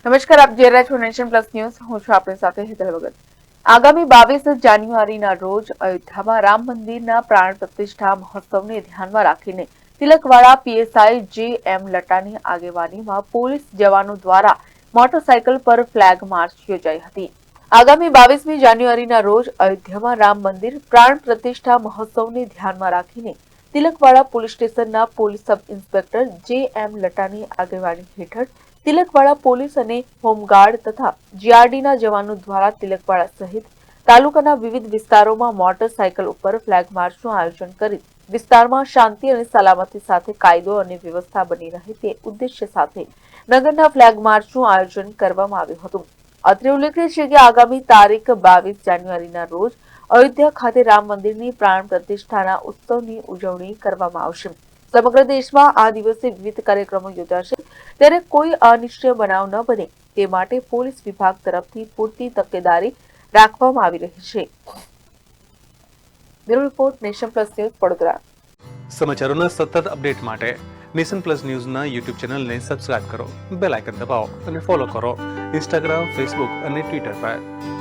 નમસ્કાર, આપ જોઈ રહ્યા છો નેશન પ્લસ ન્યૂઝ. હું છું આપણી સાથે હેતલ ભગત. આગામી 22 જાન્યુઆરીના રોજ અયોધ્યામાં રામ મંદિરના પ્રાણ પ્રતિષ્ઠા મહોત્સવને ધ્યાનમાં રાખીને તિલકવાડા પીએસઆઈ જે.એમ. લટાની આગેવાનીમાં પોલીસ જવાનો દ્વારા મોટરસાયકલ પર ફ્લેગ માર્ચ યોજાઈ હતી. આગામી 22મી જાન્યુઆરીના રોજ અયોધ્યામાં રામ મંદિર પ્રાણ પ્રતિષ્ઠા મહોત્સવને ધ્યાનમાં રાખીને તિલકવાડા પોલીસ સ્ટેશનના પોલીસ સબ ઇન્સ્પેક્ટર જે.એમ. લટાની આગેવાની હેઠળ તિલકવાડા પોલીસ અને હોમગાર્ડ તથા જીઆરડીના જવાનો દ્વારા તિલકવાડા સહિત તાલુકાના વિવિધ વિસ્તારોમાં મોટરસાયકલ ઉપર ફ્લેગ માર્ચનું આયોજન કરી વિસ્તારમાં શાંતિ અને સલામતી સાથે કાયદો અને વ્યવસ્થા બની રહે તે ઉદ્દેશ્ય સાથે નગરના ફ્લેગ માર્ચનું આયોજન કરવામાં આવ્યું હતું. અત્રે ઉલ્લેખનીય છે કે આગામી તારીખ 22 જાન્યુઆરીના રોજ અયોધ્યા ખાતે રામ મંદિરની પ્રાણ પ્રતિષ્ઠાના ઉત્સવની ઉજવણી કરવામાં આવશે. સમગ્ર દેશમાં આ દિવસે વિવિધ કાર્યક્રમો યોજાશે, ત્યારે કોઈ અનિશ્ચય બનાવ ન બને તે માટે પોલીસ વિભાગ તરફથી પૂરતી તકેદારી રાખવામાં આવી રહી છે. Bureau report, nation plus news, Vadodara. સમાચારોના સતત અપડેટ માટે નેશન પ્લસ ન્યૂઝના યુટ્યુબ ચેનલને સબસ્ક્રાઇબ કરો, બેલ આઇકન દબાવો અને ફોલો કરો ઇન્સ્ટાગ્રામ, ફેસબુક અને ટ્વિટર પર.